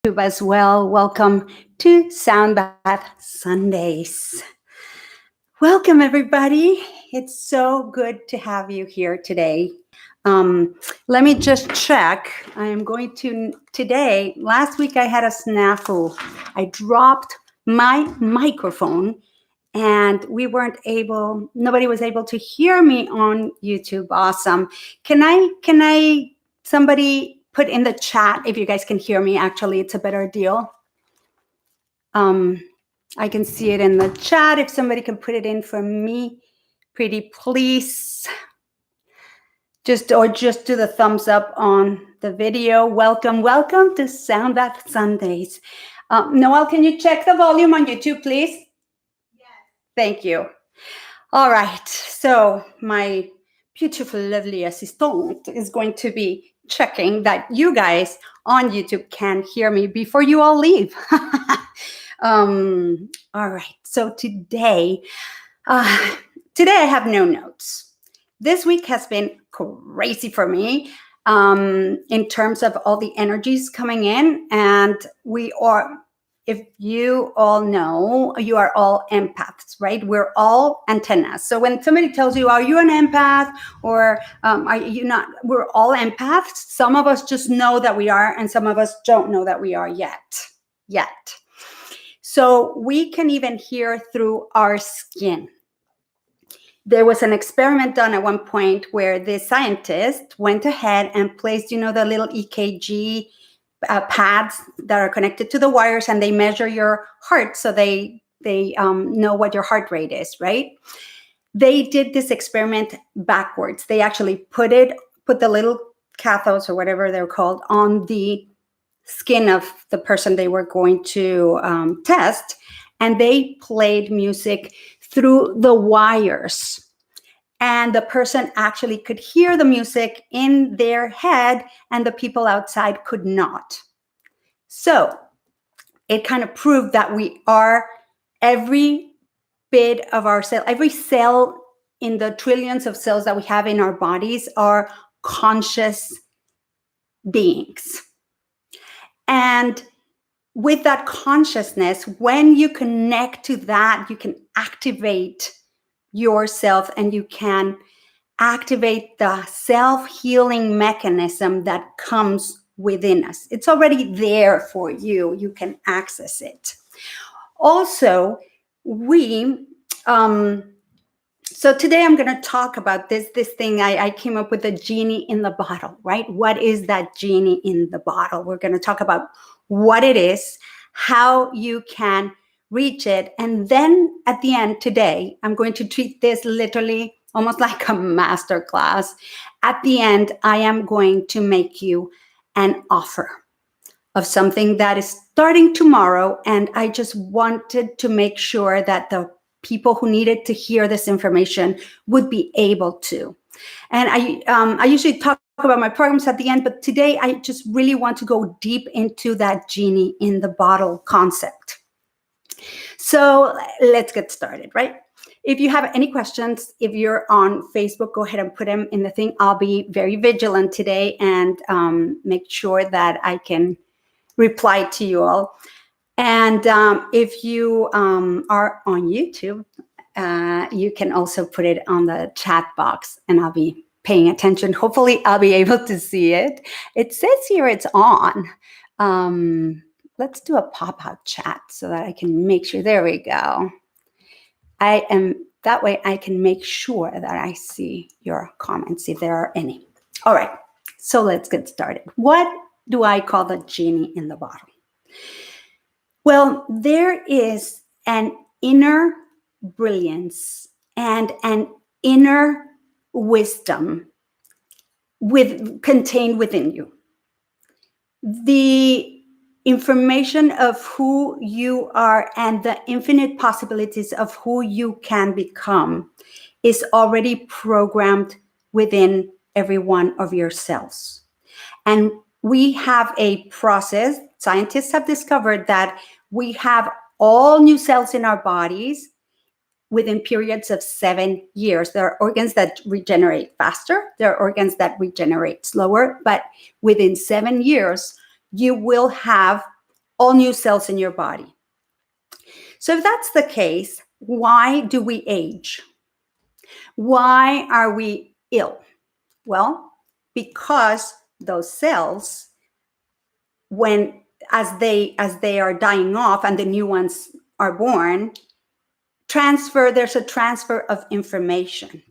as well. Welcome to Soundbath Sundays. Welcome, everybody. It's so good to have you here today. Let me just check. I am going to today. Last week I had a snafu. I dropped my microphone and nobody was able to hear me on YouTube. Awesome. Somebody put in the chat if you guys can hear me. Actually, it's a better deal. I can see it in the chat. If somebody can put it in for me, pretty please. Just do the thumbs up on the video. Welcome to Soundbath Sundays. Noel, can you check the volume on YouTube, please? Yes. Thank you. All right. So my beautiful, lovely assistant is going to be checking that you guys on YouTube can hear me before you all leave. All right. So today I have no notes. This week has been crazy for me in terms of all the energies coming in. And if you all know, you are all empaths, right? We're all antennas. So when somebody tells you, are you an empath or are you not? We're all empaths. Some of us just know that we are, and some of us don't know that we are yet. So we can even hear through our skin. There was an experiment done at one point where the scientist went ahead and placed, the little EKG pads that are connected to the wires, and they measure your heart, so they know what your heart rate is, right? They did this experiment backwards. They actually put the little cathodes or whatever they're called on the skin of the person they were going to test, and they played music through the wires. And the person actually could hear the music in their head, and the people outside could not. So it kind of proved that we are every bit of our cell, every cell in the trillions of cells that we have in our bodies are conscious beings. And with that consciousness, when you connect to that, you can activate yourself, and you can activate the self-healing mechanism that comes within us. It's already there for you. You can access it. Also, so today I'm going to talk about this thing. I came up with a genie in the bottle, right? What is that genie in the bottle? We're going to talk about what it is, how you can reach it. And then at the end today, I'm going to treat this literally almost like a master class. At the end, I am going to make you an offer of something that is starting tomorrow. And I just wanted to make sure that the people who needed to hear this information would be able to. And I usually talk about my programs at the end, but today I just really want to go deep into that genie in the bottle concept. So let's get started, right? If you have any questions, if you're on Facebook, go ahead and put them in the thing. I'll be very vigilant today and make sure that I can reply to you all. And if you are on YouTube, you can also put it on the chat box, and I'll be paying attention. Hopefully, I'll be able to see it. It says here it's on. Let's do a pop-out chat so that I can make sure. There we go. That way I can make sure that I see your comments if there are any. All right, so let's get started. What do I call the genie in the bottle? Well, there is an inner brilliance and an inner wisdom contained within you. The information of who you are and the infinite possibilities of who you can become is already programmed within every one of your cells. And we have a process. Scientists have discovered that we have all new cells in our bodies within periods of 7 years. There are organs that regenerate faster. There are organs that regenerate slower. But within 7 years, you will have all new cells in your body. So if that's the case, why do we age? Why are we ill? Well, because those cells, as they are dying off and the new ones are born, there's a transfer of information.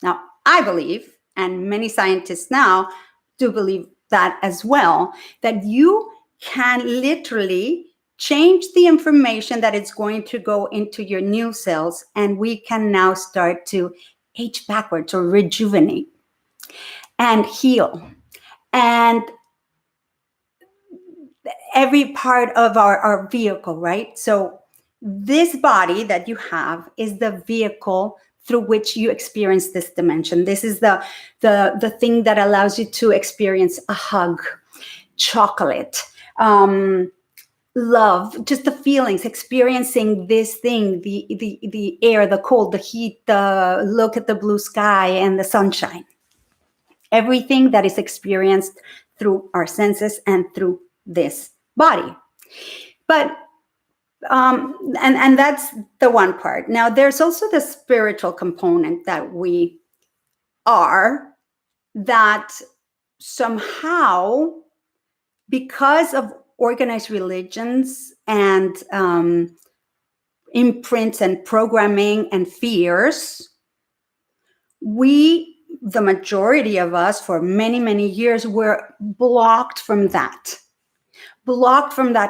Now, I believe, and many scientists now do believe that as well, that you can literally change the information that is going to go into your new cells, and we can now start to age backwards or rejuvenate and heal. And every part of our vehicle, right? So this body that you have is the vehicle through which you experience this dimension. This is the thing that allows you to experience a hug, chocolate, love, just the feelings, experiencing this thing, the air, the cold, the heat, the look at the blue sky and the sunshine. Everything that is experienced through our senses and through this body. But and that's the one part. Now there's also the spiritual component that we are, that somehow, because of organized religions and imprints and programming and fears, the majority of us for many, many years were blocked from that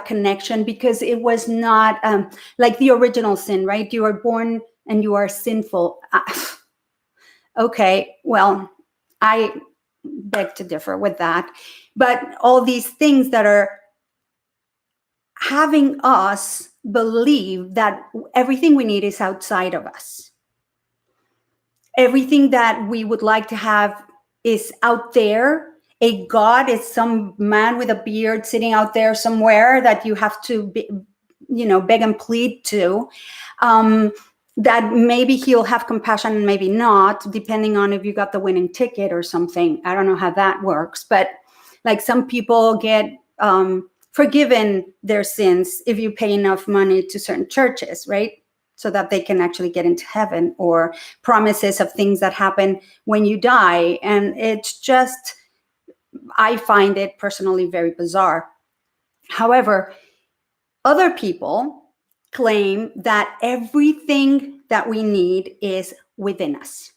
connection, because it was not like the original sin, right? You are born and you are sinful. Okay, well, I beg to differ with that. But all these things that are having us believe that everything we need is outside of us. Everything that we would like to have is out there. A God is some man with a beard sitting out there somewhere that you have to beg and plead to. That maybe he'll have compassion and maybe not, depending on if you got the winning ticket or something. I don't know how that works, but like some people get forgiven their sins if you pay enough money to certain churches, right? So that they can actually get into heaven, or promises of things that happen when you die. And it's just, I find it personally very bizarre. However, other people claim that everything that we need is within us.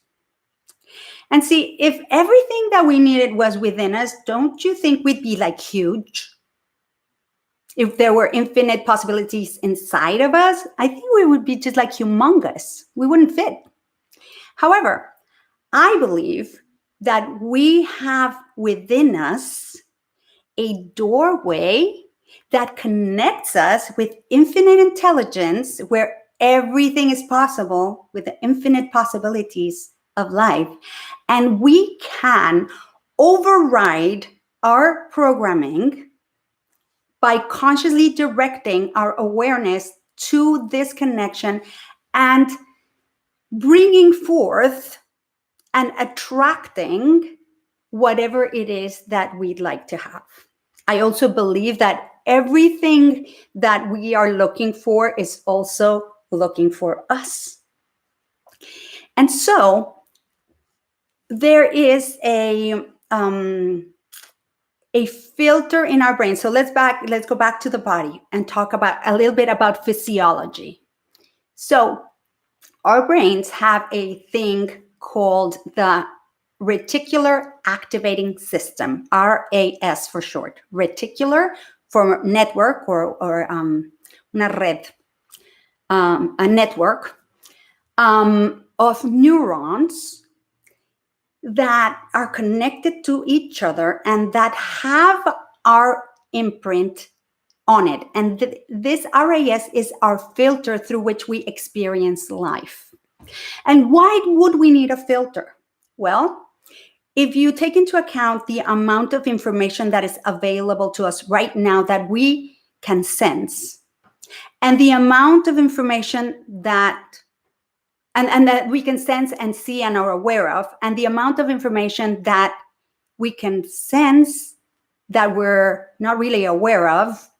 And see, if everything that we needed was within us, don't you think we'd be like huge? If there were infinite possibilities inside of us, I think we would be just like humongous. We wouldn't fit. However, I believe that we have within us a doorway that connects us with infinite intelligence, where everything is possible with the infinite possibilities of life. And we can override our programming by consciously directing our awareness to this connection and bringing forth and attracting whatever it is that we'd like to have. I also believe that everything that we are looking for is also looking for us. And so there is a filter in our brain. So let's go back to the body and talk about a little bit about physiology. So our brains have a thing called the Reticular Activating System, RAS for short. Reticular for network or una red, a network of neurons that are connected to each other and that have our imprint on it. And this RAS is our filter through which we experience life. And why would we need a filter? Well, if you take into account the amount of information that is available to us right now that we can sense, and the amount of information that we can sense and see and are aware of, and the amount of information that we can sense that we're not really aware of,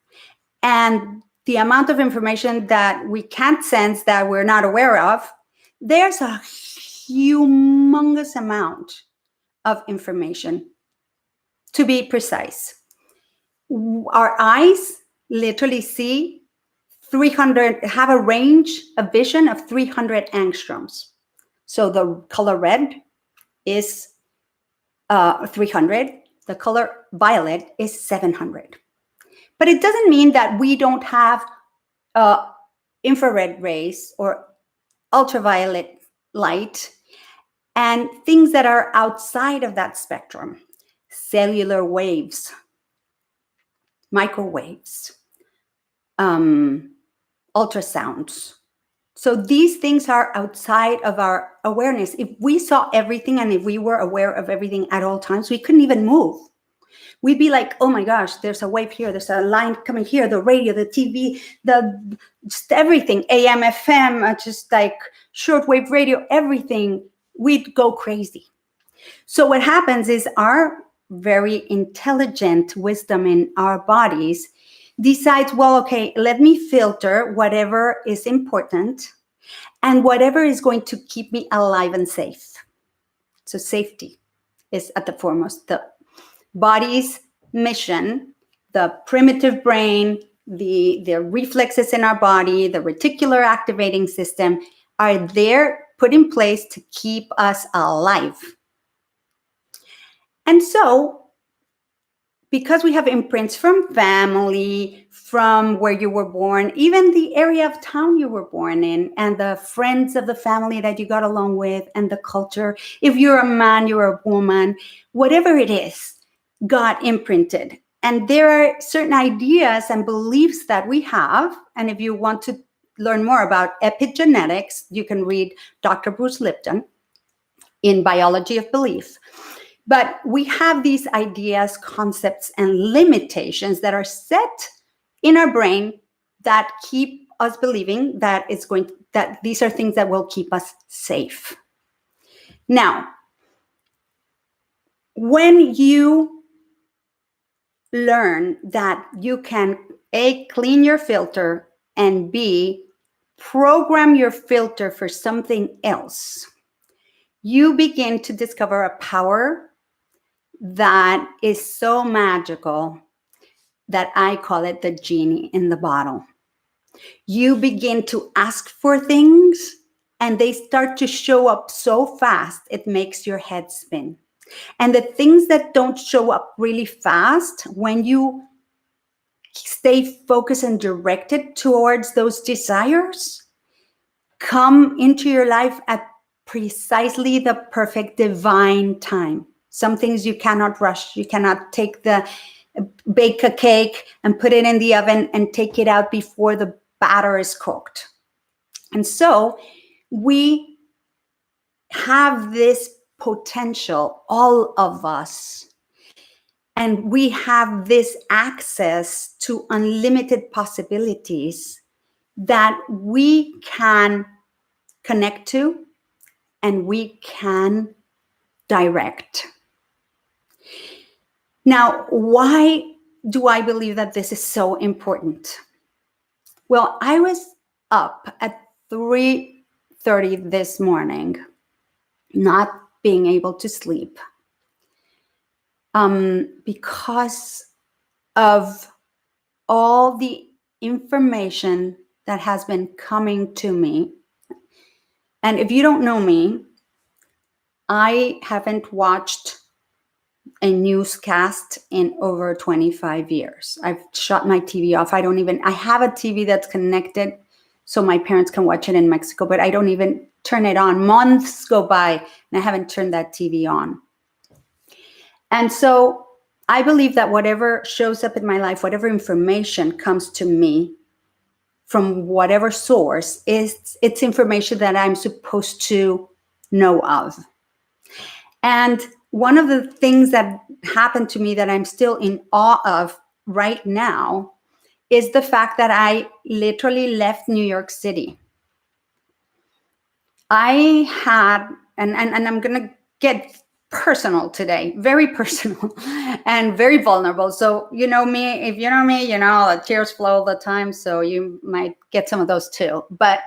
and the amount of information that we can't sense, that we're not aware of, there's a humongous amount of information. To be precise, our eyes literally see 300, have a range of vision of 300 angstroms. So the color red is 300, the color violet is 700. But it doesn't mean that we don't have infrared rays or ultraviolet light and things that are outside of that spectrum. Cellular waves, microwaves, ultrasounds. So these things are outside of our awareness. If we saw everything and if we were aware of everything at all times, we couldn't even move. We'd be like, oh my gosh, there's a wave here, there's a line coming here, the radio, the TV, just everything, AM, FM, just like shortwave radio, everything. We'd go crazy. So what happens is our very intelligent wisdom in our bodies decides, well, okay, let me filter whatever is important and whatever is going to keep me alive and safe. So safety is at the foremost. The body's mission, the primitive brain, the reflexes in our body, the reticular activating system are there, put in place to keep us alive. And so, because we have imprints from family, from where you were born, even the area of town you were born in, and the friends of the family that you got along with, and the culture, if you're a man, you're a woman, whatever it is, got imprinted. And there are certain ideas and beliefs that we have. And if you want to learn more about epigenetics, you can read Dr. Bruce Lipton in Biology of Belief. But we have these ideas, concepts, and limitations that are set in our brain that keep us believing that that these are things that will keep us safe. Now, when you learn that you can A, clean your filter, and B, program your filter for something else, you begin to discover a power that is so magical that I call it the genie in the bottle. You begin to ask for things and they start to show up so fast, it makes your head spin. And the things that don't show up really fast, when you stay focused and directed towards those desires, come into your life at precisely the perfect divine time. Some things you cannot rush. You cannot bake a cake and put it in the oven and take it out before the batter is cooked. And so we have this potential, all of us, and we have this access to unlimited possibilities that we can connect to and we can direct. Now, why do I believe that this is so important? Well, I was up at 3:30 this morning, not being able to sleep, because of all the information that has been coming to me. And if you don't know me, I haven't watched a newscast in over 25 years. I've shut my TV off. I have a TV that's connected so my parents can watch it in Mexico, but I don't even turn it on. Months go by and I haven't turned that TV on. And so I believe that whatever shows up in my life, whatever information comes to me from whatever source, it's information that I'm supposed to know of. And one of the things that happened to me that I'm still in awe of right now is the fact that I literally left New York City. I had, and I'm going to get personal today, very personal and very vulnerable. So, you know me, if you know me, you know the tears flow all the time. So you might get some of those too. But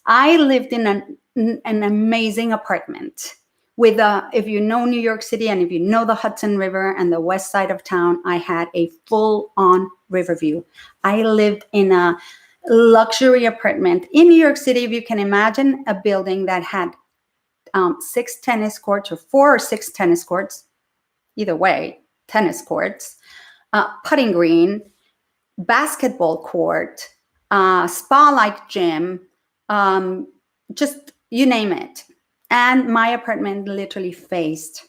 I lived in an amazing apartment with if you know New York City and if you know the Hudson River and the west side of town, I had a full-on river view. I lived in a luxury apartment in New York City. If you can imagine a building that had 6 tennis courts or 4 or 6 tennis courts, either way, tennis courts, putting green, basketball court, spa-like gym, just you name it. And my apartment literally faced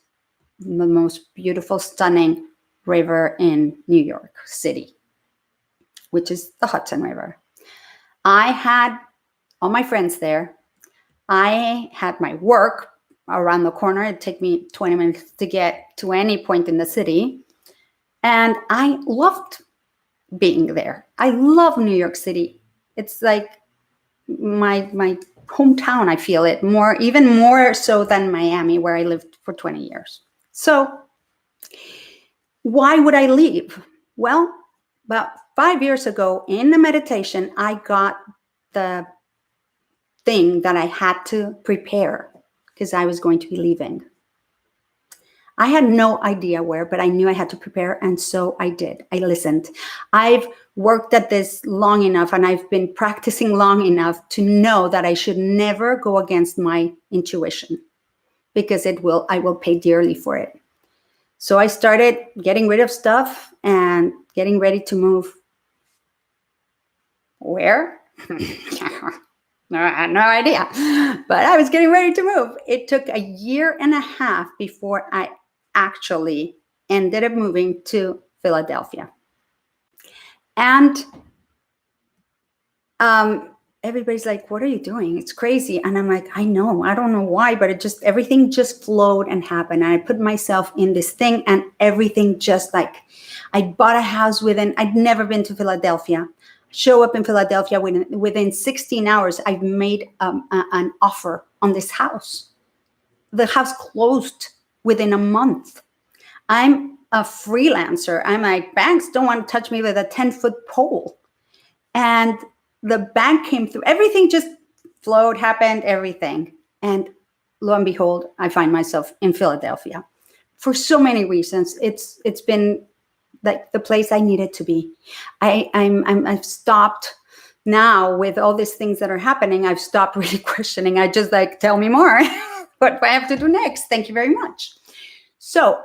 the most beautiful, stunning river in New York City, which is the Hudson River. I had all my friends there. I had my work around the corner. It'd take me 20 minutes to get to any point in the city. And I loved being there. I love New York City. It's like my hometown. I feel it more, even more so than Miami, where I lived for 20 years. So why would I leave? Well, about 5 years ago in the meditation, I got the thing that I had to prepare because I was going to be leaving. I had no idea where, but I knew I had to prepare. And so I did. I listened. I've worked at this long enough and I've been practicing long enough to know that I should never go against my intuition because I will pay dearly for it. So I started getting rid of stuff and getting ready to move. Where? No, I had no idea, but I was getting ready to move. It took a year and a half before I actually ended up moving to Philadelphia. And everybody's like, what are you doing? It's crazy. And I'm like, I know, I don't know why, but everything just flowed and happened. And I put myself in this thing and everything just like, I bought a house I'd never been to Philadelphia. Show up in Philadelphia within 16 hours, I've made an offer on this house. The house closed within a month. I'm a freelancer. I'm like, banks don't want to touch me with a 10-foot pole. And the bank came through. Everything just flowed, happened, everything. And lo and behold, I find myself in Philadelphia. For so many reasons, it's been like the place I needed to be. I've stopped now with all these things that are happening. I've stopped really questioning. I just like, tell me more. What do I have to do next? Thank you very much. So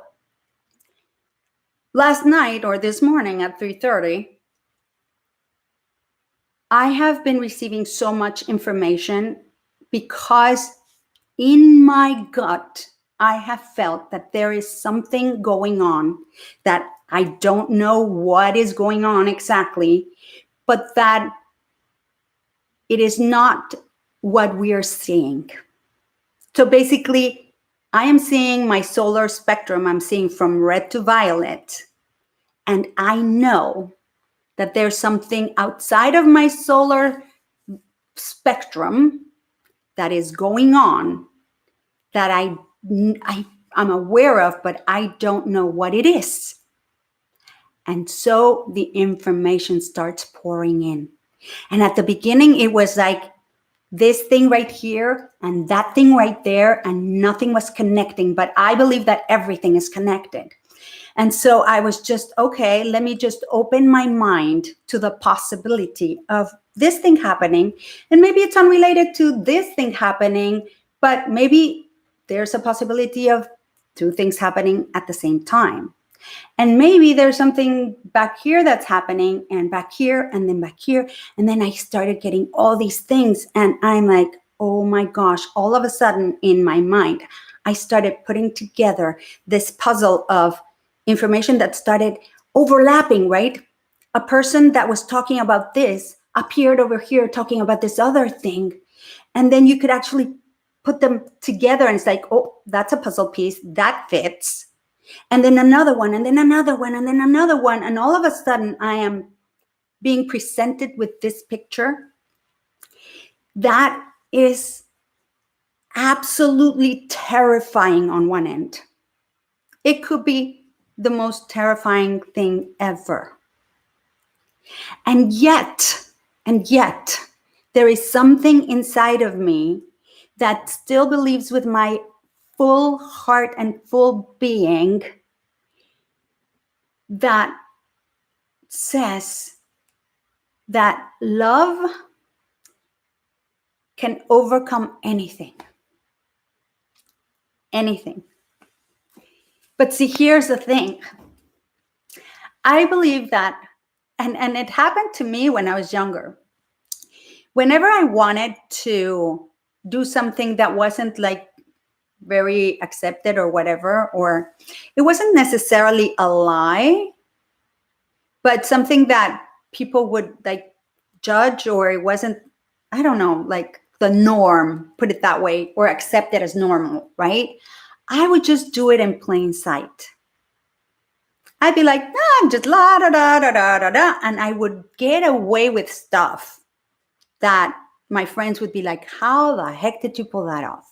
last night or this morning at 3:30, I have been receiving so much information because in my gut, I have felt that there is something going on that I don't know what is going on exactly, but that it is not what we are seeing. So basically, I am seeing my solar spectrum. I'm seeing from red to violet. And I know that there's something outside of my solar spectrum that is going on that I'm aware of, but I don't know what it is. And so the information starts pouring in. And at the beginning, it was like this thing right here and that thing right there, and nothing was connecting. But I believe that everything is connected. And so I was just, okay, let me just open my mind to the possibility of this thing happening. And maybe it's unrelated to this thing happening, but maybe there's a possibility of 2 things happening at the same time. And maybe there's something back here that's happening, and back here, and then back here. And then I started getting all these things. And I'm like, oh my gosh, all of a sudden in my mind, I started putting together this puzzle of information that started overlapping, right? A person that was talking about this appeared over here talking about this other thing. And then you could actually put them together and it's like, oh, that's a puzzle piece that fits. And then another one, and then another one, and then another one. And all of a sudden, I am being presented with this picture that is absolutely terrifying on one end. It could be the most terrifying thing ever. And yet, there is something inside of me that still believes with my full heart and full being that says that love can overcome anything. Anything. But see, here's the thing. I believe that, and it happened to me when I was younger. Whenever I wanted to do something that wasn't like very accepted or whatever, or it wasn't necessarily a lie, but something that people would like judge, or it wasn't, I don't know, like the norm, put it that way, or accept it as normal, right? I would just do it in plain sight. I'd be like, I'm just la da da da da da da, and I would get away with stuff that my friends would be like, how the heck did you pull that off,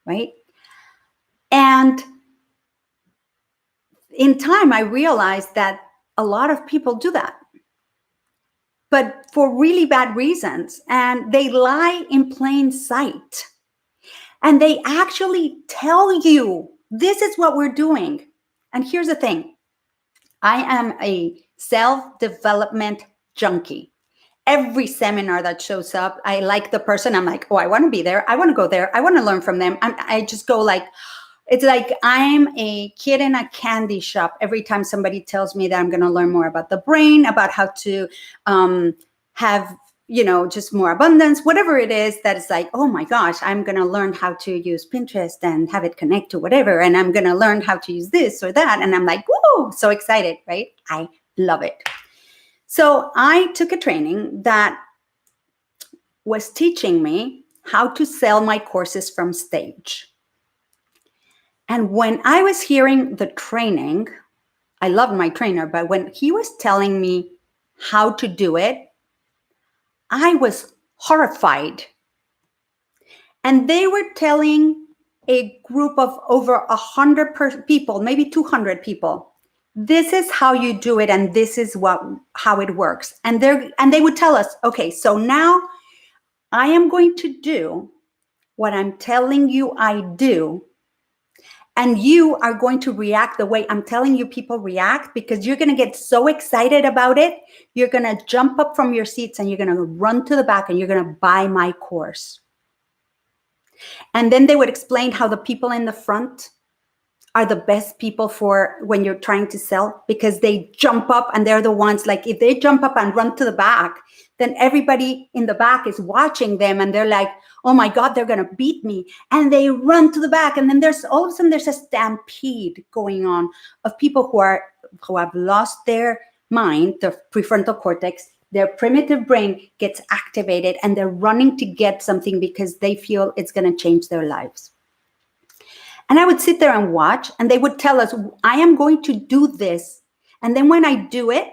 right? And in time, I realized that a lot of people do that, but for really bad reasons, and they lie in plain sight. And they actually tell you, this is what we're doing. And here's the thing. I am a self-development junkie. Every seminar that shows up, I like the person. I'm like, oh, I want to be there. I want to go there. I want to learn from them. I just go like, it's like I'm a kid in a candy shop every time somebody tells me that I'm going to learn more about the brain, about how to have, just more abundance, whatever it is that is like, oh my gosh, I'm going to learn how to use Pinterest and have it connect to whatever. And I'm going to learn how to use this or that. And I'm like, whoa, so excited, right? I love it. So I took a training that was teaching me how to sell my courses from stage. And when I was hearing the training, I loved my trainer, but when he was telling me how to do it, I was horrified. And they were telling a group of over 100 people, maybe 200 people, this is how you do it, and this is how it works. And they would tell us, okay, so now I am going to do what I'm telling you I do, and you are going to react the way I'm telling you people react, because you're going to get so excited about it. You're going to jump up from your seats and you're going to run to the back and you're going to buy my course. And then they would explain how the people in the front are the best people for when you're trying to sell, because they jump up and they're the ones, like if they jump up and run to the back, then everybody in the back is watching them and they're like, oh my God, they're going to beat me. And they run to the back. And then all of a sudden there's a stampede going on of people who have lost their mind, their prefrontal cortex, their primitive brain gets activated, and they're running to get something because they feel it's going to change their lives. And I would sit there and watch, and they would tell us, I am going to do this. And then when I do it,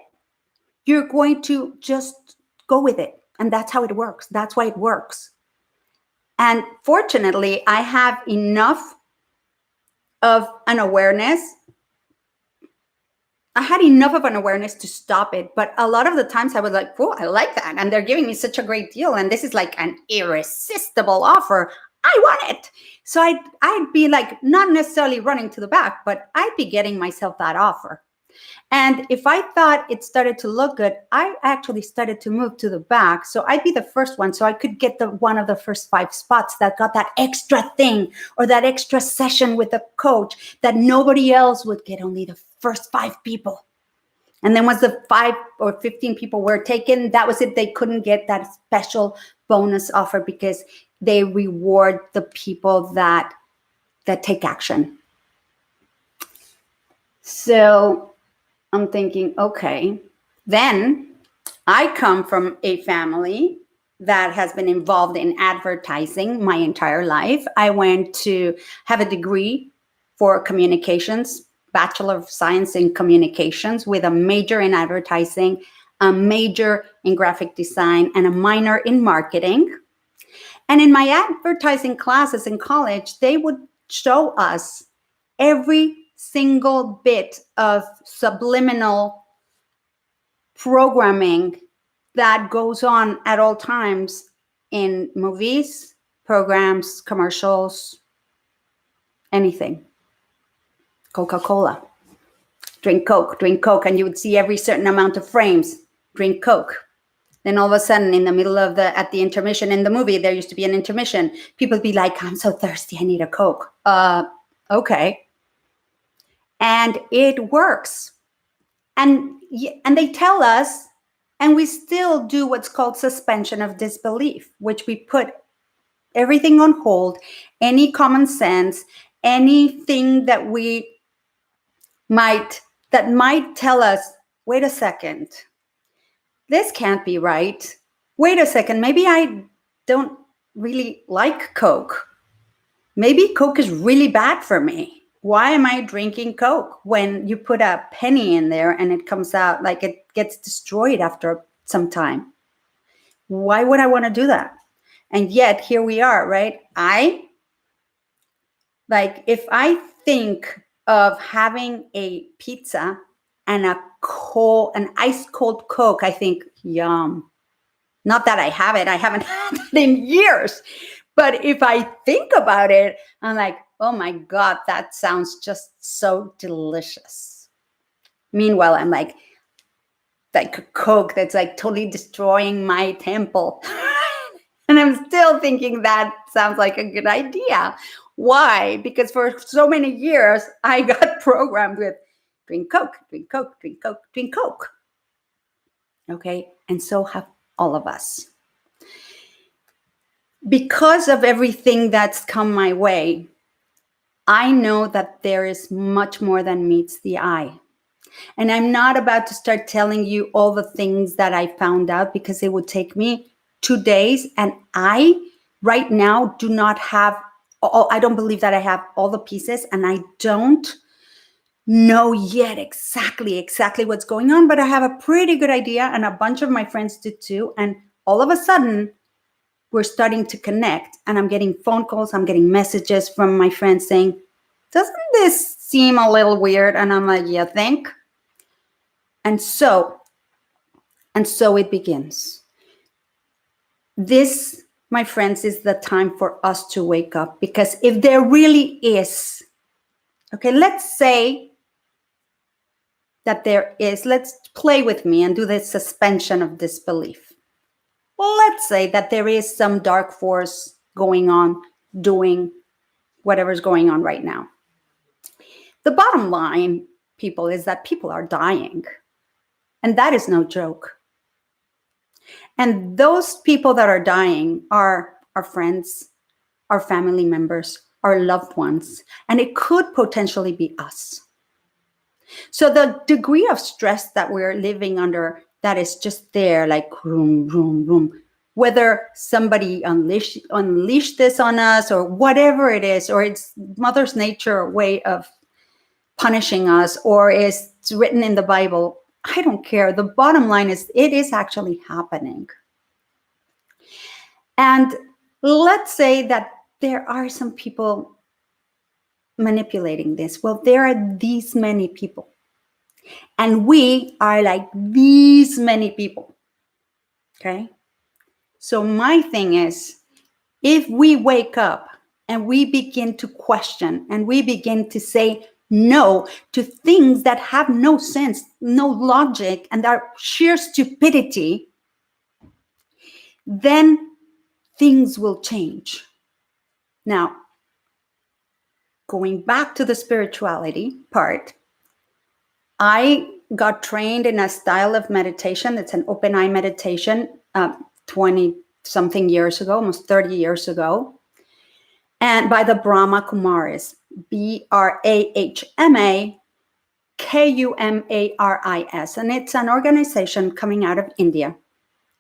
you're going to just go with it. And that's how it works. That's why it works. And fortunately, I have enough of an awareness. I had enough of an awareness to stop it. But a lot of the times I was like, oh, I like that. And they're giving me such a great deal. And this is like an irresistible offer. I want it. So I'd be like, not necessarily running to the back, but I'd be getting myself that offer. And if I thought it started to look good, I actually started to move to the back. So I'd be the first one. So I could get one of the first 5 spots that got that extra thing or that extra session with a coach that nobody else would get, only the first 5 people. And then once the 5 or 15 people were taken, that was it. They couldn't get that special bonus offer because they reward the people that take action. So I'm thinking, okay, then I come from a family that has been involved in advertising my entire life. I went to have a degree for communications, Bachelor of Science in Communications, with a major in advertising, a major in graphic design, and a minor in marketing. And in my advertising classes in college, they would show us every single bit of subliminal programming that goes on at all times in movies, programs, commercials, anything. Coca-Cola. Drink Coke, and you would see every certain amount of frames, drink Coke. Then all of a sudden, in the middle of at the intermission in the movie, there used to be an intermission. People would be like, I'm so thirsty, I need a Coke. Okay. And it works. And they tell us, and we still do what's called suspension of disbelief, which we put everything on hold, any common sense, anything that might tell us, wait a second, this can't be right. Wait a second, maybe I don't really like Coke. Maybe Coke is really bad for me. Why am I drinking Coke when you put a penny in there and it comes out like it gets destroyed after some time? Why would I want to do that? And yet here we are, right? If I think of having a pizza and an ice cold Coke, I think, yum. Not that I haven't had it in years. But if I think about it, I'm like, oh my God, that sounds just so delicious. Meanwhile, I'm like a Coke that's like totally destroying my temple. And I'm still thinking that sounds like a good idea. Why? Because for so many years, I got programmed with drink Coke, drink Coke, drink Coke, drink Coke. Okay? And so have all of us. Because of everything that's come my way, I know that there is much more than meets the eye. And I'm not about to start telling you all the things that I found out because it would take me 2 days. And I, right now, I don't believe that I have all the pieces, and I don't know yet exactly what's going on, but I have a pretty good idea, and a bunch of my friends do too. And all of a sudden, we're starting to connect, and I'm getting phone calls, I'm getting messages from my friends saying, doesn't this seem a little weird? And I'm like, you think? And so it begins. This, my friends, is the time for us to wake up, because if there really is, okay, let's say that there is, let's play with me and do this suspension of disbelief. Let's say that there is some dark force going on, doing whatever's going on right now. The bottom line, people, is that people are dying. And that is no joke. And those people that are dying are our friends, our family members, our loved ones. And it could potentially be us. So the degree of stress that we're living under, that is just there, like vroom, vroom, vroom. Whether somebody unleashed this on us or whatever it is, or it's Mother's Nature way of punishing us, or it's written in the Bible, I don't care. The bottom line is it is actually happening. And let's say that there are some people manipulating this. Well, there are these many people. And we are like these many people. Okay? So my thing is, if we wake up and we begin to question and we begin to say no to things that have no sense, no logic, and are sheer stupidity, then things will change. Now, going back to the spirituality part, I got trained in a style of meditation. It's an open eye meditation 20 something years ago, almost 30 years ago. And by the Brahma Kumaris, BRAHMA KUMARIS. And it's an organization coming out of India.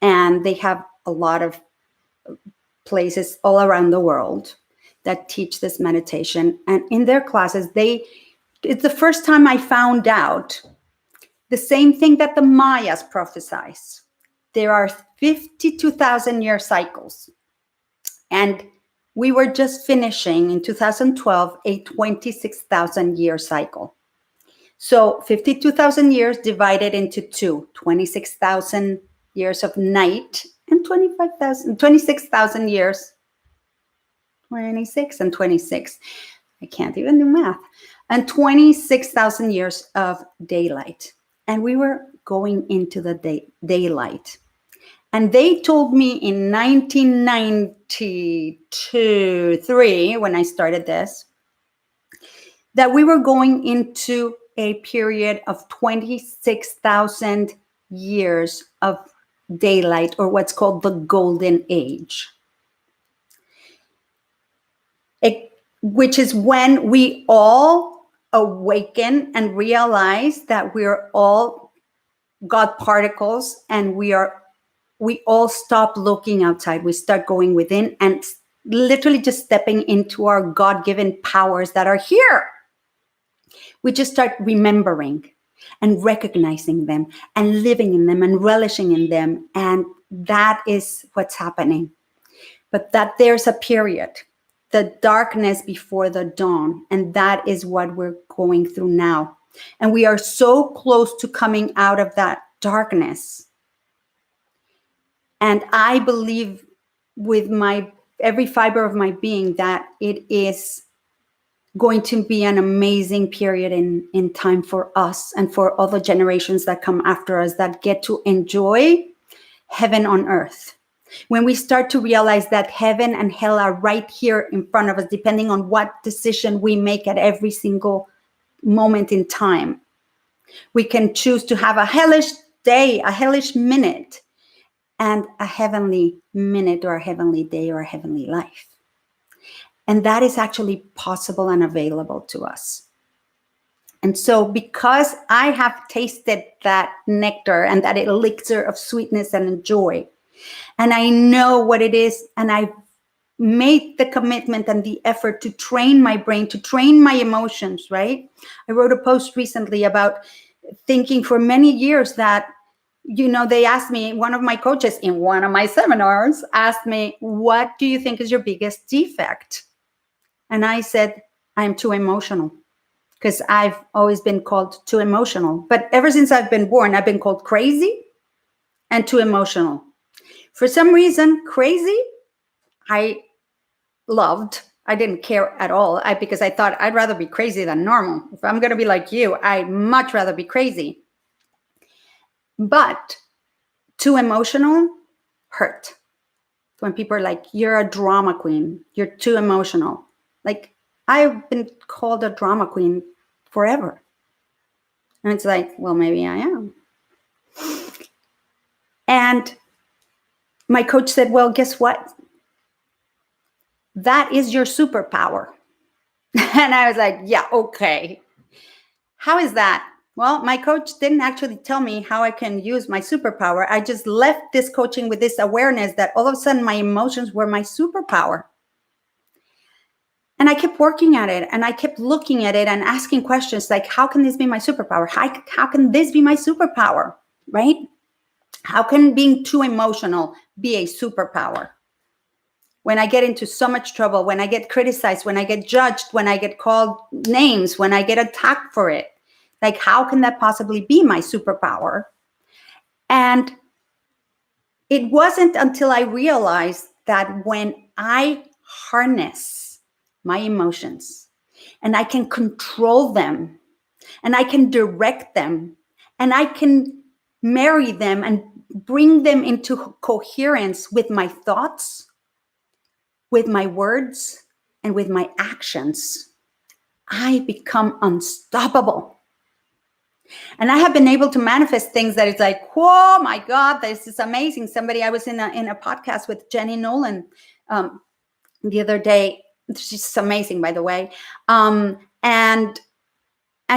And they have a lot of places all around the world that teach this meditation. And in their classes, it's the first time I found out the same thing that the Mayas prophesize. There are 52,000 year cycles. And we were just finishing in 2012 a 26,000 year cycle. So 52,000 years divided into two, 26,000 years of night and 26,000 years, 26 and 26. I can't even do math. And 26,000 years of daylight. And we were going into the daylight. And they told me in 1992, 3, when I started this, that we were going into a period of 26,000 years of daylight, or what's called the golden age. Which is when we all awaken and realize that we're all God particles, and we all stop looking outside. We start going within and literally just stepping into our God-given powers that are here. We just start remembering and recognizing them and living in them and relishing in them. And that is what's happening. But that there's a period, the darkness before the dawn. And that is what we're going through now. And we are so close to coming out of that darkness. And I believe with every fiber of my being that it is going to be an amazing period in time for us and for all the generations that come after us that get to enjoy heaven on earth. When we start to realize that heaven and hell are right here in front of us, depending on what decision we make at every single moment in time. We can choose to have a hellish day, a hellish minute, and a heavenly minute or a heavenly day or a heavenly life. And that is actually possible and available to us. And so because I have tasted that nectar and that elixir of sweetness and joy, and I know what it is, and I've made the commitment and the effort to train my brain, to train my emotions, right? I wrote a post recently about thinking for many years that, they asked me, one of my coaches in one of my seminars asked me, what do you think is your biggest defect? And I said, I'm too emotional, because I've always been called too emotional. But ever since I've been born, I've been called crazy and too emotional. For some reason, crazy, I loved. I didn't care at all because I thought I'd rather be crazy than normal. If I'm going to be like you, I'd much rather be crazy. But too emotional hurt. When people are like, you're a drama queen, you're too emotional. Like, I've been called a drama queen forever. And it's like, well, maybe I am. And my coach said, well, guess what? That is your superpower. And I was like, yeah, okay. How is that? Well, my coach didn't actually tell me how I can use my superpower. I just left this coaching with this awareness that all of a sudden my emotions were my superpower. And I kept working at it, and I kept looking at it and asking questions like, how can this be my superpower? How can this be my superpower, right? How can being too emotional be a superpower? When I get into so much trouble, when I get criticized, when I get judged, when I get called names, when I get attacked for it, like, how can that possibly be my superpower? And it wasn't until I realized that when I harness my emotions and I can control them and I can direct them and I can marry them and bring them into coherence with my thoughts, with my words, and with my actions, I become unstoppable. And I have been able to manifest things that it's like, oh my God, this is amazing. I was in a podcast with Jenny Nolan the other day. She's amazing, by the way. And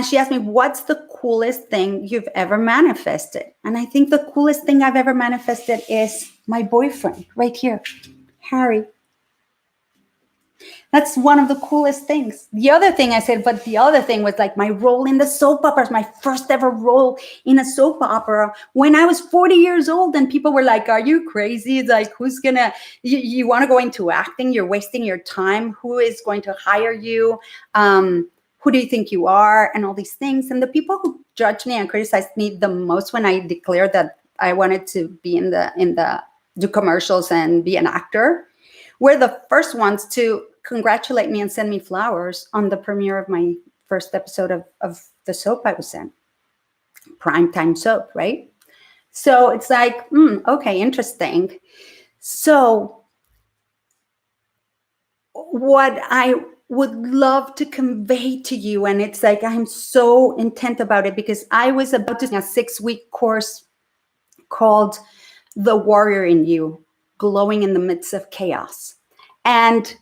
she asked me, what's the coolest thing you've ever manifested? And I think the coolest thing I've ever manifested is my boyfriend right here, Harry. That's one of the coolest things. The other thing I said, but the other thing was like my role in the soap operas, my first ever role in a soap opera when I was 40 years old. And people were like, are you crazy? It's like, who's gonna, you want to go into acting? You're wasting your time. Who is going to hire you? Who do you think you are? And all these things. And the people who judged me and criticized me the most when I declared that I wanted to be do commercials and be an actor were the first ones to congratulate me and send me flowers on the premiere of my first episode of the soap I was in. Primetime soap, right? So it's like, okay, interesting. So what I would love to convey to you, and it's like I'm so intent about it because I was about to do a 6-week course called The Warrior in You, Glowing in the Midst of Chaos. And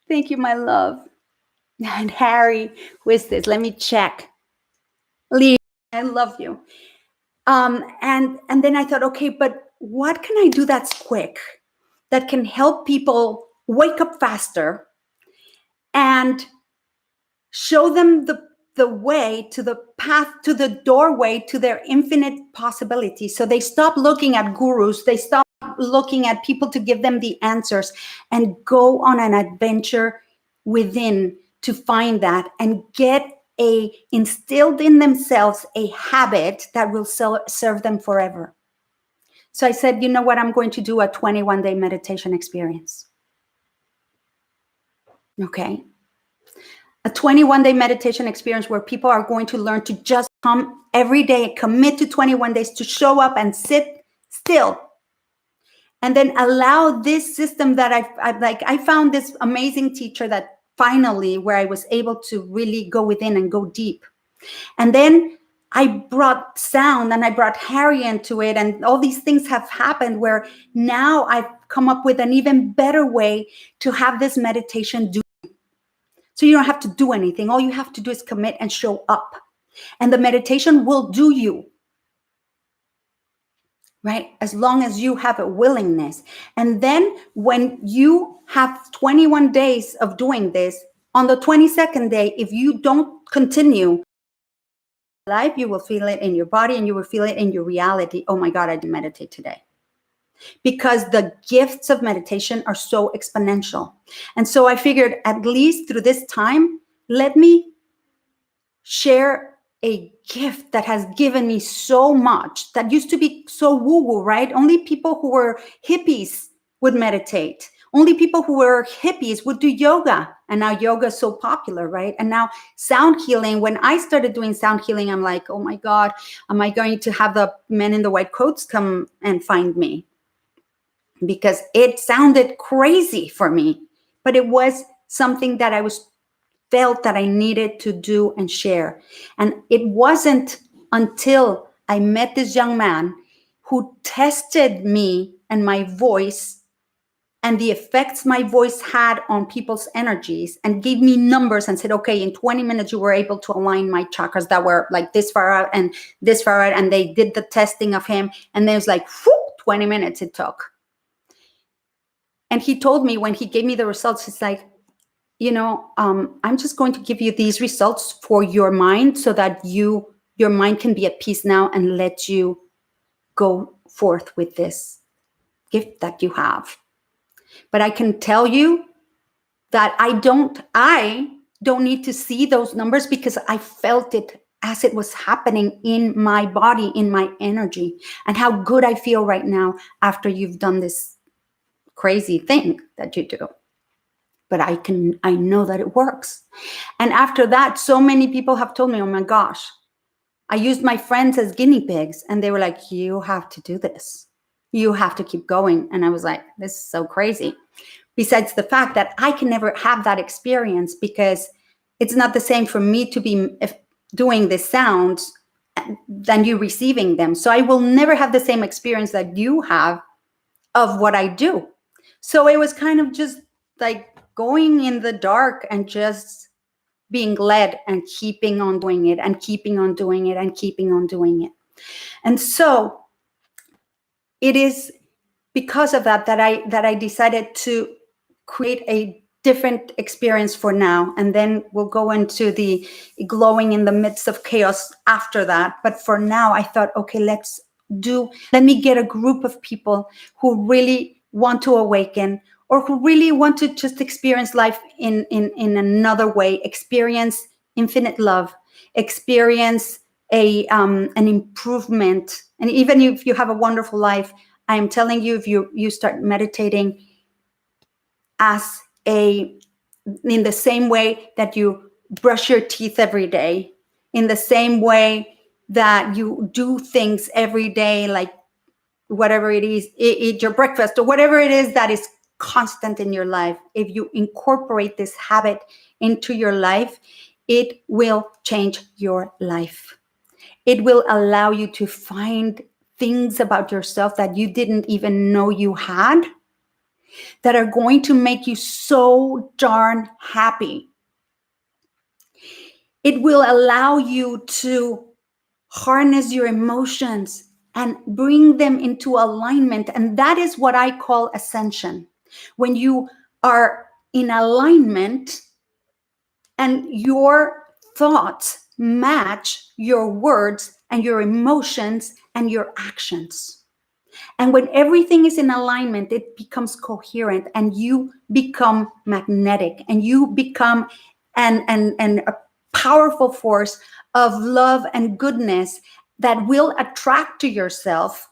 thank you, my love. And Harry, who is this? Let me check. Lee, I love you. And then I thought, okay, but what can I do that's quick, that can help people wake up faster and show them the way to the path, to the doorway to their infinite possibilities. So they stop looking at gurus, they stop looking at people to give them the answers and go on an adventure within to find that and get instilled in themselves a habit that will serve them forever. So I said, you know what, I'm going to do a 21-day meditation experience. Okay. A 21-day meditation experience where people are going to learn to just come every day, commit to 21 days to show up and sit still. And then allow this system that I found this amazing teacher that finally, where I was able to really go within and go deep. And then I brought sound and I brought Harry into it. And all these things have happened where now I've come up with an even better way to have this meditation do. So you don't have to do anything. All you have to do is commit and show up. And the meditation will do you. Right? As long as you have a willingness. And then when you have 21 days of doing this, on the 22nd day, if you don't continue life, you will feel it in your body and you will feel it in your reality. Oh my God, I did meditate today. Because the gifts of meditation are so exponential. And so I figured at least through this time, let me share a gift that has given me so much, that used to be so woo-woo, right? Only people who were hippies would meditate. Only people who were hippies would do yoga. And now yoga is so popular, right? And now sound healing. When I started doing sound healing, I'm like, oh my God, am I going to have the men in the white coats come and find me? Because it sounded crazy for me, but it was something that I felt that I needed to do and share. And it wasn't until I met this young man who tested me and my voice and the effects my voice had on people's energies and gave me numbers and said, okay, in 20 minutes, you were able to align my chakras that were like this far out and this far out. And they did the testing of him. And then it was like, 20 minutes it took. And he told me when he gave me the results, it's like, you know, I'm just going to give you these results for your mind so that your mind can be at peace now and let you go forth with this gift that you have. But I can tell you that I don't need to see those numbers because I felt it as it was happening in my body, in my energy, and how good I feel right now after you've done this crazy thing that you do. But I know that it works. And after that, so many people have told me, oh my gosh, I used my friends as guinea pigs. And they were like, you have to do this. You have to keep going. And I was like, this is so crazy. Besides the fact that I can never have that experience because it's not the same for me to be doing the sounds than you receiving them. So I will never have the same experience that you have of what I do. So it was kind of just like going in the dark and just being led and keeping on doing it and keeping on doing it and keeping on doing it. And so it is because of that I decided to create a different experience for now, and then we'll go into the glowing in the midst of chaos after that. But for now, I thought, okay, let me get a group of people who really want to awaken, or who really want to just experience life in another way, experience infinite love, experience an improvement. And even if you have a wonderful life, I am telling you, if you start meditating as in the same way that you brush your teeth every day, in the same way that you do things every day, like whatever it is, eat your breakfast or whatever it is that is constant in your life, if you incorporate this habit into your life, it will change your life. It will allow you to find things about yourself that you didn't even know you had, that are going to make you so darn happy. It will allow you to harness your emotions and bring them into alignment. And that is what I call ascension. When you are in alignment and your thoughts match your words and your emotions and your actions. And when everything is in alignment, it becomes coherent, and you become magnetic, and you become a powerful force of love and goodness that will attract to yourself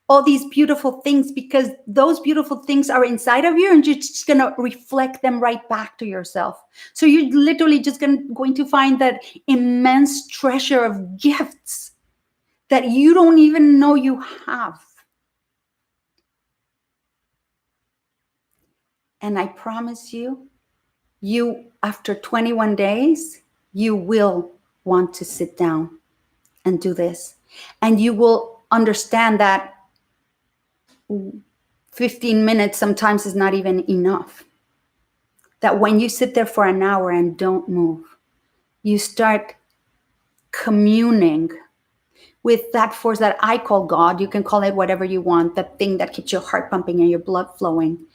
all these beautiful things, because those beautiful things are inside of you, and you're just going to reflect them right back to yourself. So you're literally just going to find that immense treasure of gifts that you don't even know you have. And I promise you, after 21 days, you will want to sit down and do this. And you will understand that 15 minutes sometimes is not even enough. That when you sit there for an hour and don't move, you start communing with that force that I call God. You can call it whatever you want, that thing that keeps your heart pumping and your blood flowing.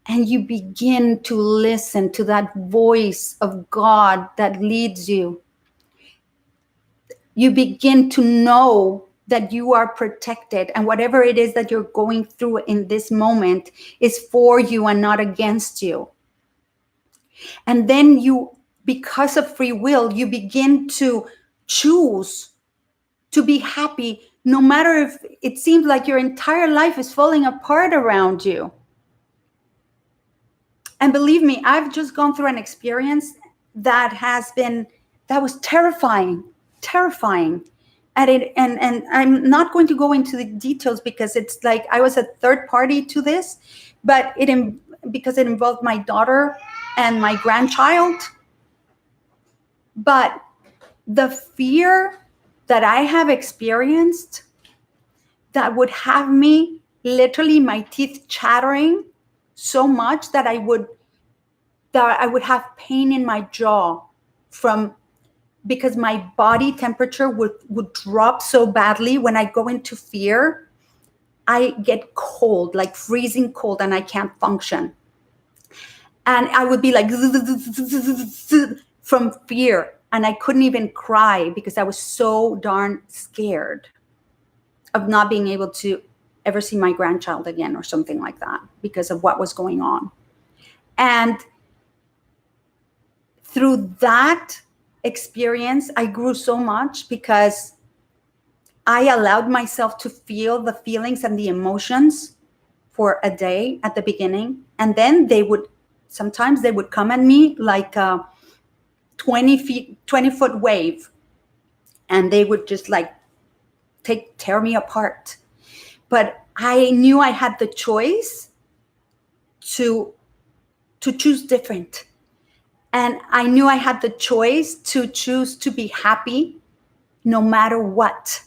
And you begin to listen to that voice of God that leads you. You begin to know that you are protected, and whatever it is that you're going through in this moment is for you and not against you. And then because of free will, you begin to choose to be happy, no matter if it seems like your entire life is falling apart around you. And believe me, I've just gone through an experience that was terrifying. And I'm not going to go into the details, because it's like I was a third party to this, but because it involved my daughter and my grandchild. But the fear that I have experienced, that would have me literally my teeth chattering so much that I would have pain in my jaw because my body temperature would drop so badly. When I go into fear, I get cold, like freezing cold, and I can't function. And I would be like from fear, and I couldn't even cry because I was so darn scared of not being able to ever see my grandchild again or something like that, because of what was going on. And through that experience, I grew so much, because I allowed myself to feel the feelings and the emotions for a day at the beginning. And then sometimes they would come at me like a 20-foot wave, and they would just like tear me apart. But I knew I had the choice to choose different. And I knew I had the choice to choose to be happy no matter what.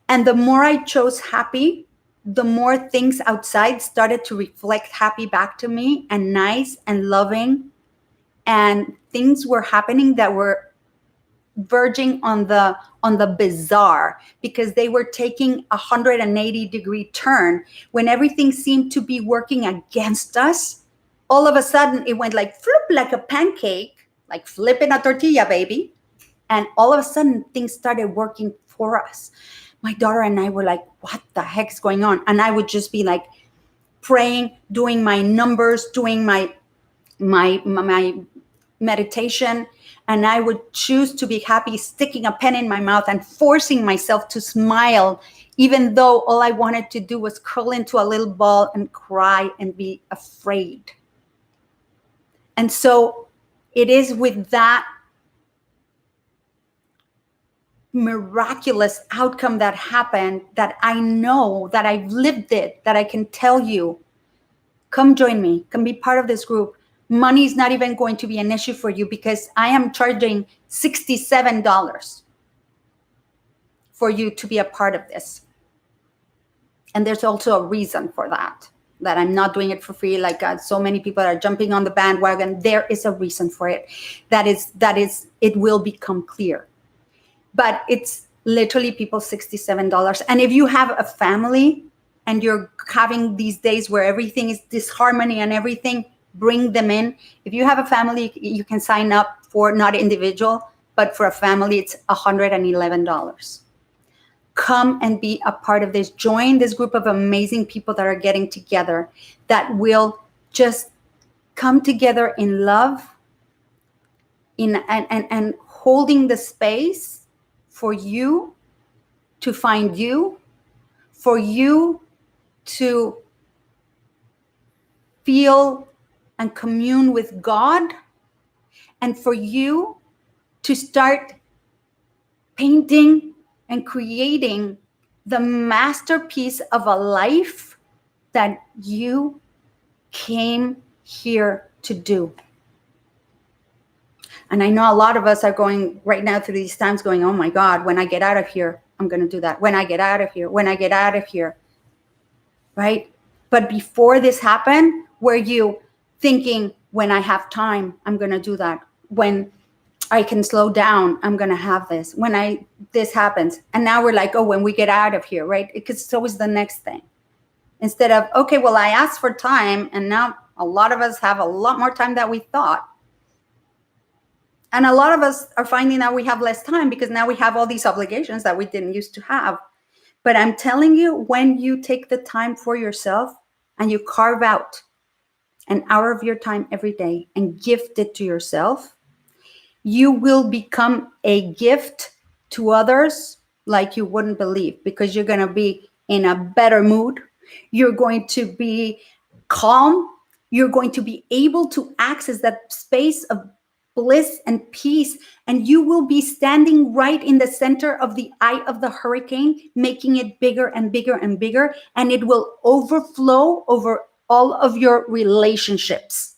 And the more I chose happy, the more things outside started to reflect happy back to me, and nice and loving. And things were happening that were verging on the bizarre, because they were taking a 180-degree turn. When everything seemed to be working against us, All of a sudden, it went like flip, like a pancake, like flipping a tortilla, baby. And all of a sudden, things started working for us. My daughter and I were like, what the heck is going on? And I would just be like praying, doing my numbers, doing my meditation, and I would choose to be happy, sticking a pen in my mouth and forcing myself to smile, even though all I wanted to do was curl into a little ball and cry and be afraid. And so it is with that miraculous outcome that happened that I know that I've lived it, that I can tell you, come join me, come be part of this group. Money is not even going to be an issue for you because I am charging $67 for you to be a part of this. And there's also a reason for that I'm not doing it for free. Like so many people are jumping on the bandwagon. There is a reason for it. That is, it will become clear. But it's literally people $67. And if you have a family and you're having these days where everything is disharmony and everything, bring them in. If you have a family, you can sign up for not individual, but for a family, it's $111. Come and be a part of this. Join this group of amazing people that are getting together that will just come together in love, and holding the space for you to find you, for you to feel and commune with God, and for you to start painting and creating the masterpiece of a life that you came here to do. And I know a lot of us are going right now through these times going, oh my God, when I get out of here, I'm going to do that. When I get out of here, right? But before this happened, were you thinking, when I have time, I'm going to do that. When I can slow down, I'm going to have this. When this happens. And now we're like, oh, when we get out of here, right? Because it's always the next thing. Instead of, okay, well, I asked for time, and now a lot of us have a lot more time than we thought. And a lot of us are finding out we have less time because now we have all these obligations that we didn't used to have. But I'm telling you, when you take the time for yourself and you carve out an hour of your time every day and gift it to yourself, you will become a gift to others like you wouldn't believe, because you're going to be in a better mood. You're going to be calm. You're going to be able to access that space of bliss and peace, and you will be standing right in the center of the eye of the hurricane, making it bigger and bigger and bigger, and it will overflow over all of your relationships.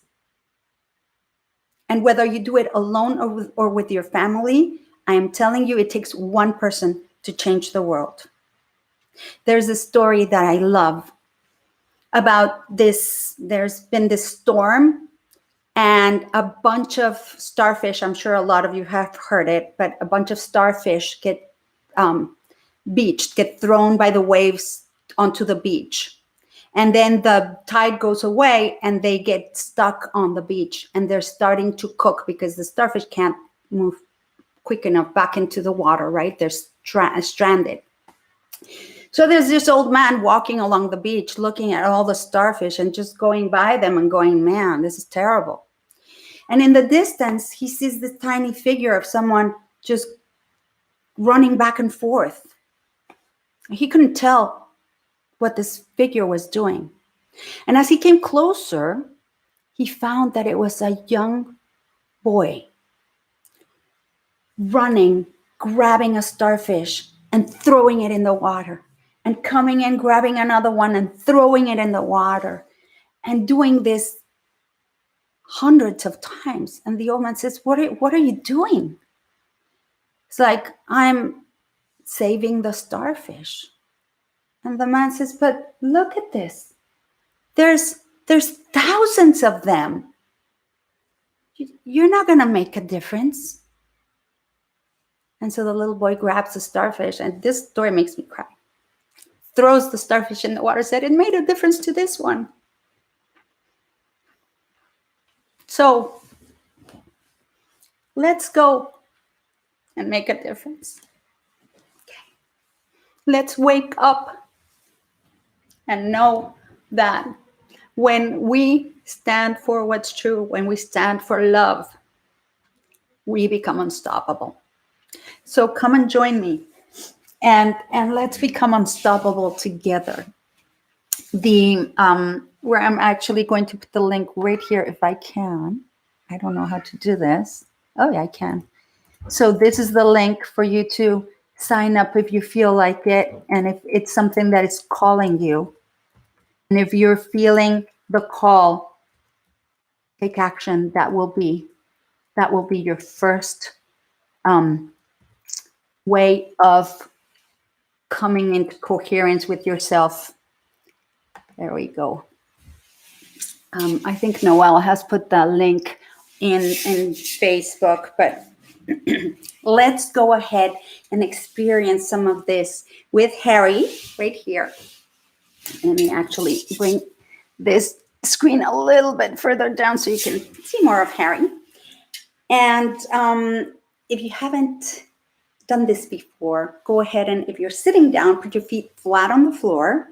And whether you do it alone or with your family, I am telling you, it takes one person to change the world. There's a story that I love about this. There's been this storm, and a bunch of starfish, I'm sure a lot of you have heard it, but a bunch of starfish get beached, get thrown by the waves onto the beach. And then the tide goes away and they get stuck on the beach, and they're starting to cook because the starfish can't move quick enough back into the water, right? They're stranded. So there's this old man walking along the beach, looking at all the starfish and just going by them and going, man, this is terrible. And in the distance, he sees this tiny figure of someone just running back and forth. He couldn't tell what this figure was doing. And as he came closer, he found that it was a young boy running, grabbing a starfish and throwing it in the water, and coming and grabbing another one and throwing it in the water, and doing this hundreds of times. And the old man says, what are you doing? It's like, I'm saving the starfish. And the man says, but look at this. There's thousands of them. You're not going to make a difference. And so the little boy grabs the starfish, and this story makes me cry. Throws the starfish in the water, said, it made a difference to this one. So let's go and make a difference. Okay. Let's wake up and know that when we stand for what's true, when we stand for love, we become unstoppable. So come and join me, and let's become unstoppable together. The where I'm actually going to put the link right here if I can. I don't know how to do this. Oh yeah, I can. So this is the link for you to sign up if you feel like it, and if it's something that is calling you, and if you're feeling the call, take action. That will be your first way of coming into coherence with yourself. There we go. I think Noelle has put the link in Facebook, but let's go ahead and experience some of this with Harry right here. Let me actually bring this screen a little bit further down so you can see more of Harry. And if you haven't done this before, go ahead and if you're sitting down, put your feet flat on the floor,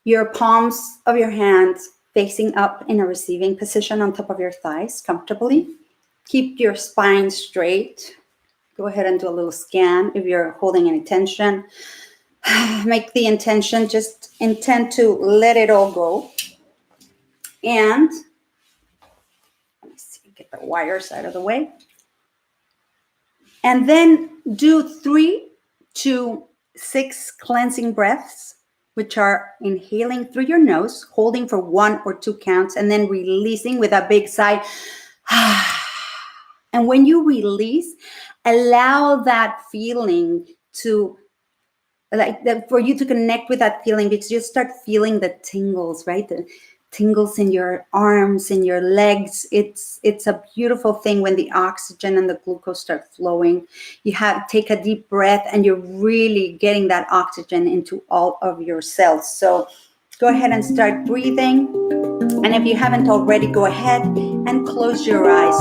your palms of your hands facing up in a receiving position on top of your thighs comfortably. Keep your spine straight. Go ahead and do a little scan. If you're holding any tension, make the intention, just intend to let it all go. And let me see, get the wires out of the way. And then do 3 to 6 cleansing breaths, which are inhaling through your nose, holding for 1 or 2 counts, and then releasing with a big sigh. And when you release, allow that feeling to, like, for you to connect with that feeling, because you start feeling the tingles, right? The tingles in your arms, in your legs. It's a beautiful thing when the oxygen and the glucose start flowing. You take a deep breath, and you're really getting that oxygen into all of your cells. So go ahead and start breathing. And if you haven't already, go ahead and close your eyes.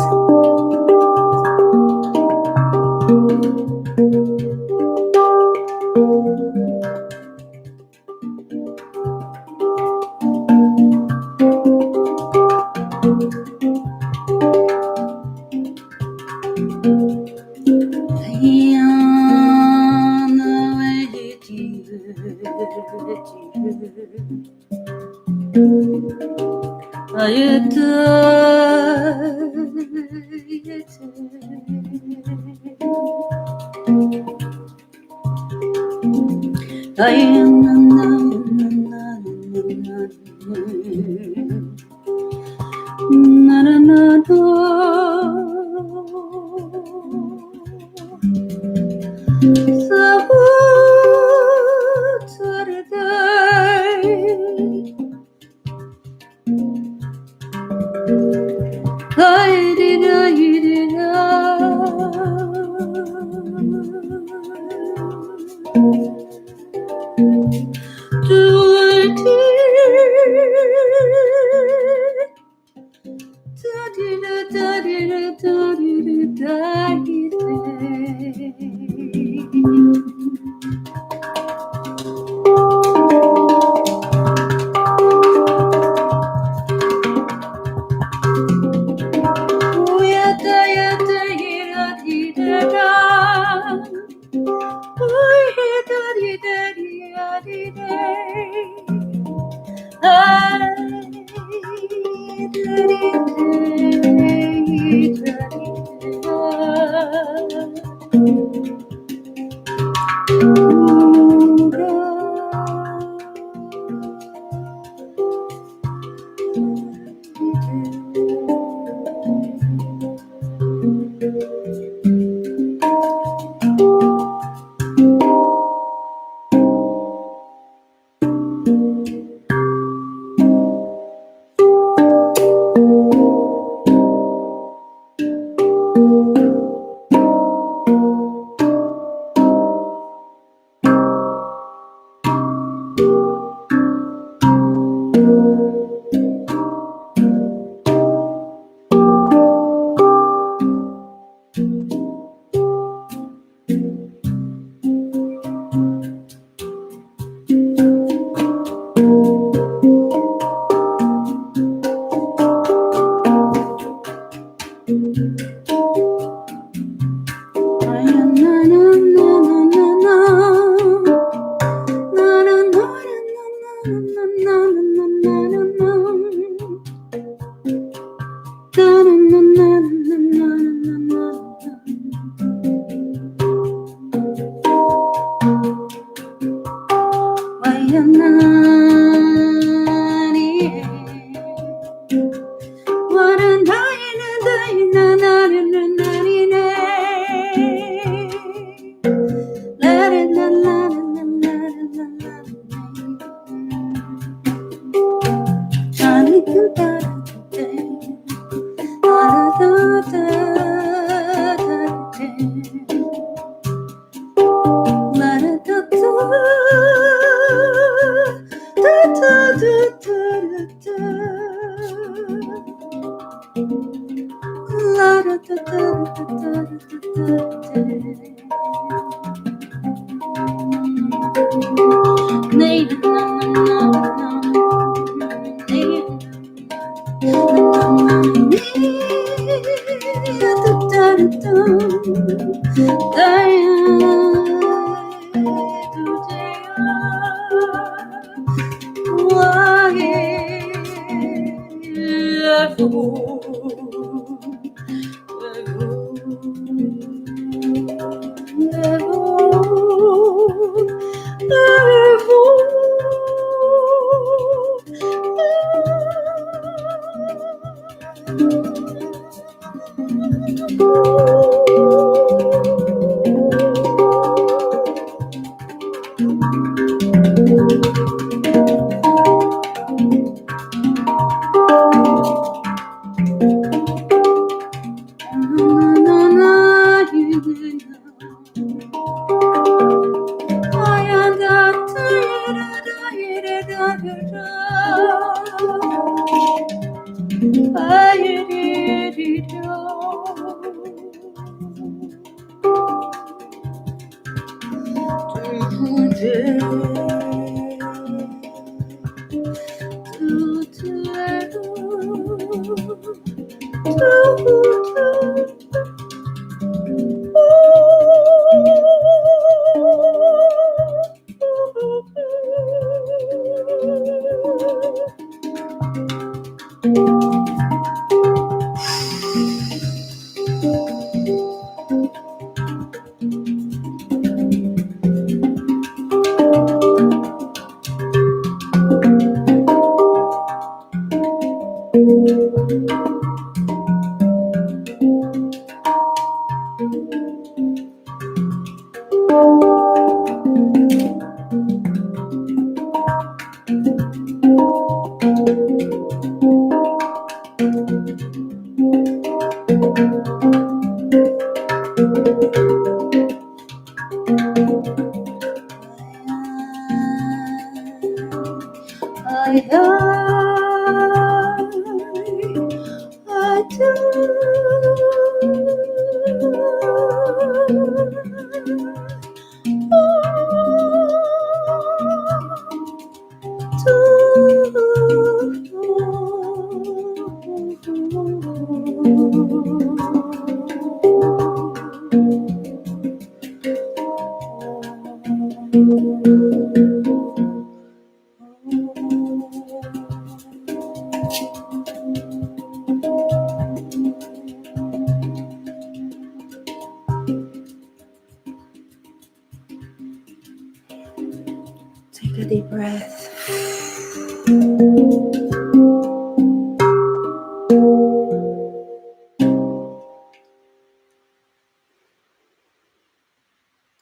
Take a deep breath.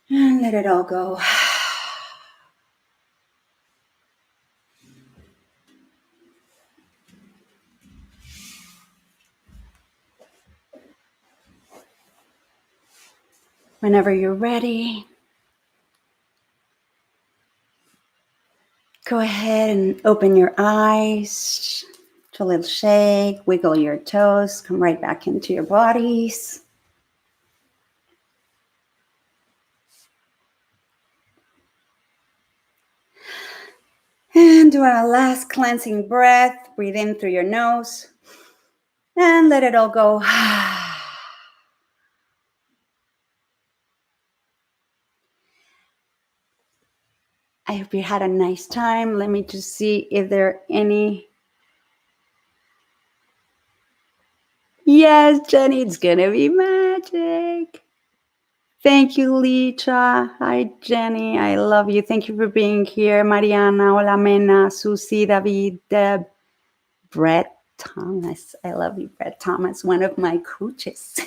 And let it all go. Whenever you're ready, go ahead and open your eyes. Do a little shake, wiggle your toes, come right back into your bodies. And do our last cleansing breath. Breathe in through your nose and let it all go. I hope you had a nice time. Let me just see if there are any. Yes, Jenny, it's gonna be magic. Thank you, Licha. Hi, Jenny. I love you. Thank you for being here. Mariana, hola, Mena, Susie, David, Deb, Brett Thomas. I love you, Brett Thomas, one of my coaches.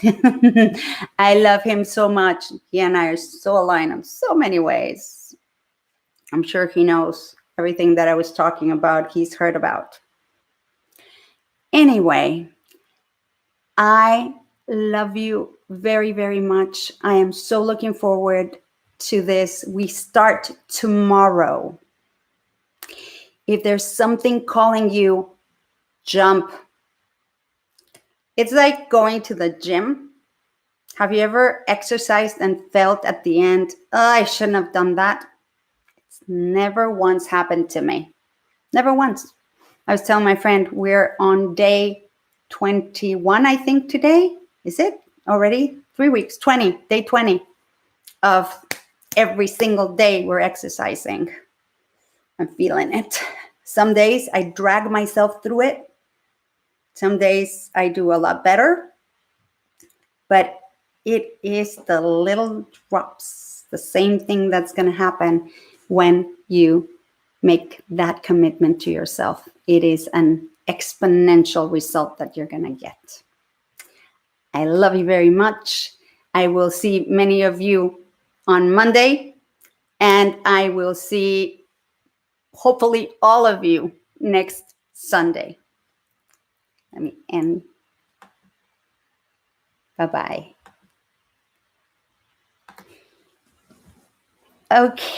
I love him so much. He and I are so aligned in so many ways. I'm sure he knows everything that I was talking about, he's heard about. Anyway, I love you very, very much. I am so looking forward to this. We start tomorrow. If there's something calling you, jump. It's like going to the gym. Have you ever exercised and felt at the end, oh, I shouldn't have done that? It's never once happened to me. Never once. I was telling my friend, we're on day 21, I think, today. Is it already? 3 weeks, 20, day 20 of every single day we're exercising. I'm feeling it. Some days I drag myself through it. Some days I do a lot better. But it is the little drops, the same thing that's going to happen when you make that commitment to yourself. It is an exponential result that you're going to get. I love you very much. I will see many of you on Monday, and I will see hopefully all of you next Sunday. Let me end. Bye-bye. Okay.